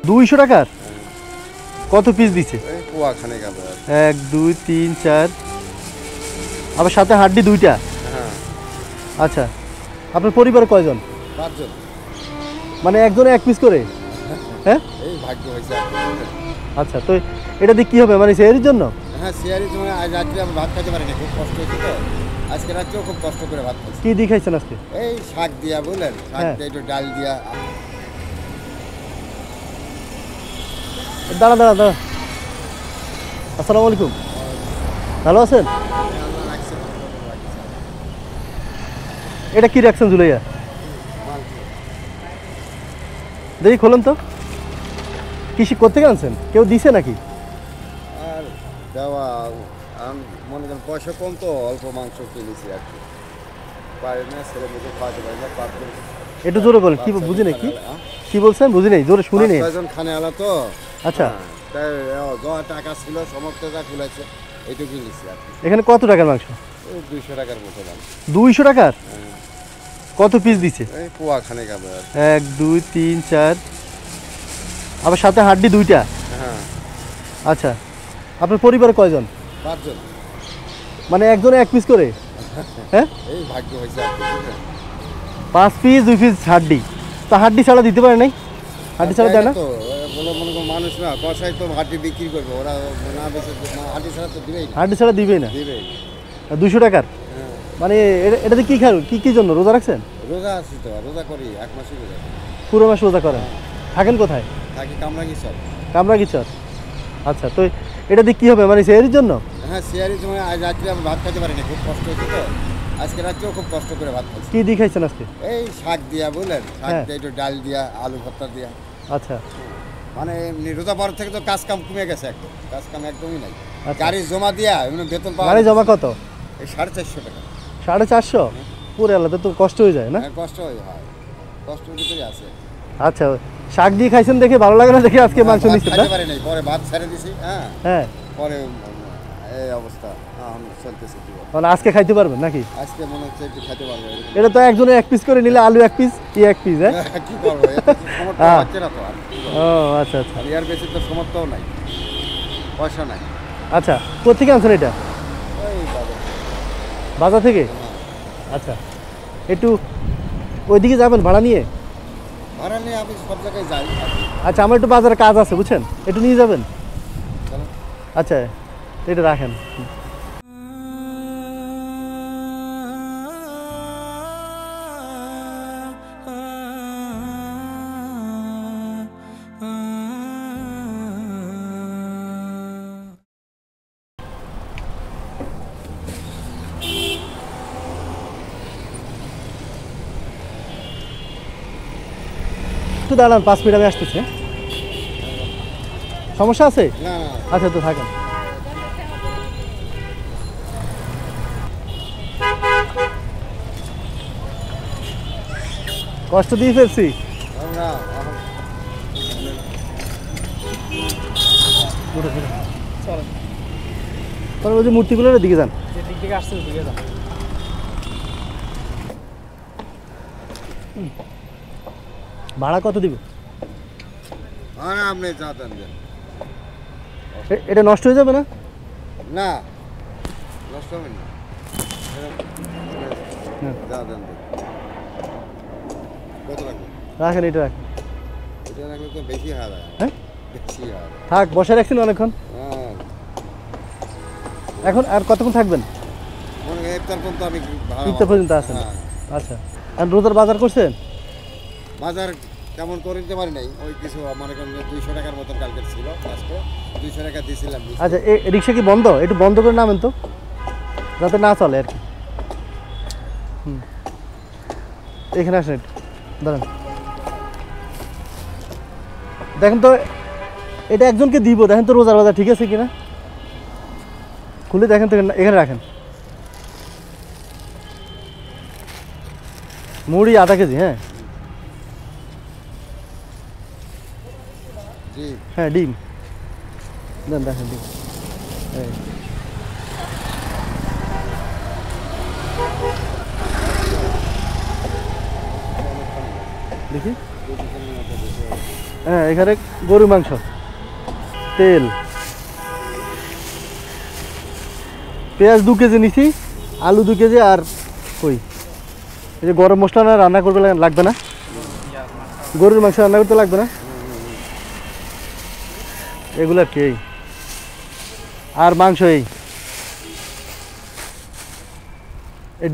200 টাকার কত পিস দিছে? পোয়া খানে গেল 1 2 3 4 আবার সাথে হাড্ডি দুইটা। হ্যাঁ আচ্ছা, আপনার পরিবারে কয়জন? 5 জন। মানে একজনে 1 পিস করে? হ্যাঁ, এই ভাগ্য হয়েছে। আচ্ছা, তো এটা দিয়ে কি হবে, মানে সেহরির জন্য? হ্যাঁ সিয়ারির জন্য আজ রাত্রে আমি ভাত খাইতে পারিনি, খুব কষ্ট হচ্ছে তো। আজকে রাত্রেও খুব কষ্ট করে ভাত খাইছি। কি দিয়ে খাইছেন আজকে? এই শাক দিয়া বললেন, শাক দিয়ে একটু ডাল দিয়া। দাঁড়া দাঁড়া দাঁড়া। আসসালামু আলাইকুম, ভালো আছেন? এটা কি রাখছেন জুলাইয়া? দেখি খোলেন তো। কৃষি করতে আনছেন, কেউ দিছে নাকি? আর দেওয়া মনে করেন পয়সা কম তো, অল্প মাংস কিনেছি আর কি। পারে না ছেলে মেয়েকে খাওয়াতে পারে না, একটু জোরে বলেন, কি বুঝি নাই, কি বলছেন বুঝি নাই, জোরে শুনি নেই। 5-6 জন খানে আলা তো। আচ্ছা, তাই যা টাকা ছিল সমস্ত যা খুলেছে এইটুকু কিনেছি আর কি। এখানে কত টাকার মাংস? 200 টাকার মতো দাম। 200 টাকার কত পিস দিছে? এই পোয়া খানে গেল 1 2 3 4 আবার সাথে হাড্ডি দুইটা। হ্যাঁ আচ্ছা, আপনার পরিবারে কয়জন? 5 জন। মানে একজনে 1 পিস করে? হ্যাঁ, এই ভাগ্য হয়েছে আর কি। 5 পিস 2 পিস হাড্ডি, তা হাড্ডি ছাড়া দিতে পারে নাই? হাড্ডি ছাড়া দেয় না তো বলে মনে করো মানুষ না, কষাই তো হাড্ডি বিক্রি করবে, ওরা না বেশি না, হাড্ডি ছাড়া তো দিবেই না। হাড্ডি ছাড়া দিবেই না। দিবেই। 200 টাকার হ্যাঁ মানে এটাতে কি খাবেন, কি জন্য রোজা রাখছেন? রোজা আছি তো, রোজা করি 1 মাসই রোজা। পুরো মাস রোজা করেন? থাকেন কোথায়? থাকি কামরাঙ্গি সব। কামরাঙ্গীরচর। আচ্ছা, তো এটা দিয়ে কি হবে, মানে সেহরির জন্য? হ্যাঁ সিয়ারির জন্য আজ রাত্রে আমি ভাত খাইতে পারিনি, খুব কষ্ট হচ্ছে তো। আজকে রাত্রেও খুব কষ্ট করে ভাত খাইছি। কি দিয়ে খাইছেন আজকে? এই শাক দিয়া বললেন, শাক হ্যাঁ। দিয়ে একটু ডাল দিয়া, আলু ভর্তা দিয়া। আচ্ছা, মানে এমনি রোজা পর থেকে তো কাজ কাম কমে গেছে, একদম কাজ কাম একদমই নাই। আচ্ছা। গাড়ি জমা দিয়া এমনি বেতন পাওয়া গাড়ি জমা কত? এই 450 টাকা। 450? পুরো আলাদা তো কষ্ট হয়ে যায় না? হ্যাঁ কষ্ট হয়, কষ্টের ভিতরে আছে। আচ্ছা, শাক দিয়ে খাইছেন দেখে ভালো লাগে না, দেখে আজকে মাংস ভাত নিচ্ছেন না? খাইতে পারি নাই, পরে ভাত ছেড়ে দিছি। হ্যাঁ হ্যাঁ, পরে এই অবস্থা চলতেছে কি বল। মানে আজকে খাইতে পারবেন নাকি? আজকে মনে হচ্ছে একটু খাইতে পারবো। এটা তো একজনে 1 পিস করে নিলে, আলু 1 পিস, 1 পিস। হ্যাঁ, কি করবো, এতে কি সমর্থ হ্যাঁ। হচ্ছে না তো আর কি করবো। ও আচ্ছা আচ্ছা আর এর বেশি তো সমর্থও নাই, পয়সা নাই। আচ্ছা, কোথেকে আনছেন এটা? ওই বাবা। বাজার থেকে? আচ্ছা, একটু ওইদিকে যাবেন ভাড়া নিয়ে? ভাড়া নিয়ে আমি সব জায়গায় যাই আর কি। আচ্ছা, আমার একটু বাজারে কাজ আছে বুঝছেন, একটু নিয়ে যাবেন? চলো। আচ্ছা, এটা রাখেন। একটু দাঁড়ান, 5 মিনিট আমি আসতেছি। হ্যাঁ, সমস্যা আছে? না না আচ্ছা, তো থাকেন। কষ্ট দিয়ে ফেলছি। না তবে ওই যে মূর্তিগুলোর দিকে যান। যেদিক থেকে আসছে ওদিকে যান। ভাড়া কত দিব? আপনি যা দেন দেন। এটা নষ্ট হয়ে যাবে না? না নষ্ট হবে না, যা দেন দেন। কত লাগবে? রাখেন, এটা রাখেন। এটা রাখলে তো বেশি হার হয়। হ্যাঁ, বেশি হার। থাক, বসে রাখছেন অনেকক্ষণ। হ্যাঁ এখন আর কতক্ষণ থাকবেন? মনে হয় ইফতার পর্যন্ত আমি ভাড়া ইফতার পর্যন্ত আছেন? হ্যাঁ। আচ্ছা, আর রোজার বাজার করছেন? বাজার তেমন করে দিতে পারি নাই, ওই কিছু মনে করেন 200 টাকার মতন কালকে ছিল, আজকে 200 টাকা দিয়েছিলাম। আচ্ছা, রিক্সা কি বন্ধ? একটু বন্ধ করে নামেন তো, যাতে না চলে আর কি। এখানে আসেন, একটু দাঁড়ান। দেখেন তো, এটা একজনকে দিব, দেখেন তো রোজার বাজার ঠিক আছে কিনা, খুলে দেখেন তো। এখানে রাখেন। মুড়ি আধা কেজি। হ্যাঁ জি হ্যাঁ, ডিম দেন, দেখেন ডিম। এই দেখি কেজি কেনার মতো বেশি হবে। হ্যাঁ এখানে গরু মাংস, তেল, পেঁয়াজ 2 কেজি নিছি, আলু 2 কেজি, আর কই এই যে গরম মশলা না রান্না করবে লাগবে না, গরুর মাংস রান্না করতে লাগবে না, এগুলো আর কি এই। আর মাংস এই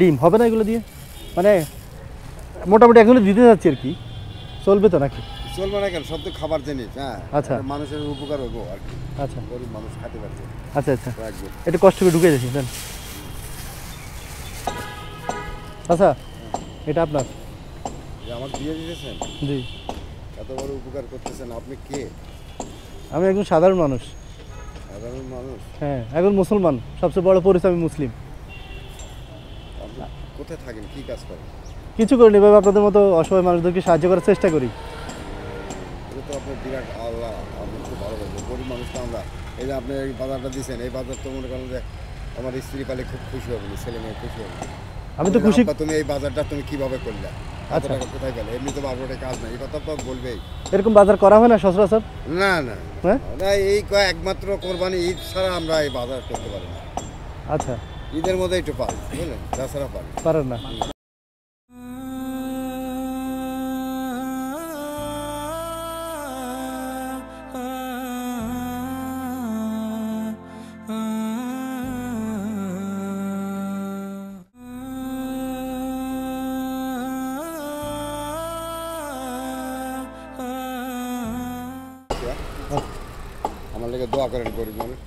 ডিম হবে না এগুলো দিয়ে, মানে মোটামুটি এগুলো দিতে যাচ্ছি আর কি, চলবে তো নাকি? চলবে না কেন, সব তো খাবার জিনিস। হ্যাঁ আচ্ছা। এটা মানুষের উপকার হইব আর কি, আচ্ছা গরিব মানুষ খেতে পারছে আচ্ছা আচ্ছা, রাখবে। একটু কষ্ট করে ঢুকে যাচ্ছি দেন। আচ্ছা এটা আপনার? যে আমার দিয়ে দিতেছেন, জি। এত বড় উপকার করতেছেন, আপনি কে? আমি একজন সাধারণ মানুষ। সাধারণ মানুষ? হ্যাঁ একজন মুসলমান, সবচেয়ে বড় পরিচয় আমি মুসলিম। আপনি কোথায় থাকেন, কি কাজ করেন? কিছু করিনি, এভাবে আপনাদের মতো অসহায় মানুষদেরকে সাহায্য করার চেষ্টা করি। এটা তো আপনার বিরাট, আল্লাহ আপনি খুব ভালো লাগবে। গরিব মানুষ তো আমরা। এই যে আপনি এই বাজারটা দিচ্ছেন, এই বাজার তো মনে করেন যে আমার স্ত্রী পালে খুব খুশি হবে, ছেলে মেয়ে খুশি হবে। আমি তো খুশি। আব্বা, তুমি এই বাজারটা তুমি কিভাবে করলে, আচ্ছা। টাকা কোথায় পেলে? এমনি তো বাবুটা কাজ নাই, এই কথা তো বলবেই। এরকম বাজার করা হয় না সচরাচর? না না হ্যাঁ না, এই একমাত্র কোরবানি ঈদ ছাড়া আমরা এই বাজার করতে পারি না। আচ্ছা, ঈদের মধ্যে একটু পারি, বুঝলেন, তাছাড়া পারি। পারেন না। আমার লেগে দোয়া করেন গরিব মানুষ।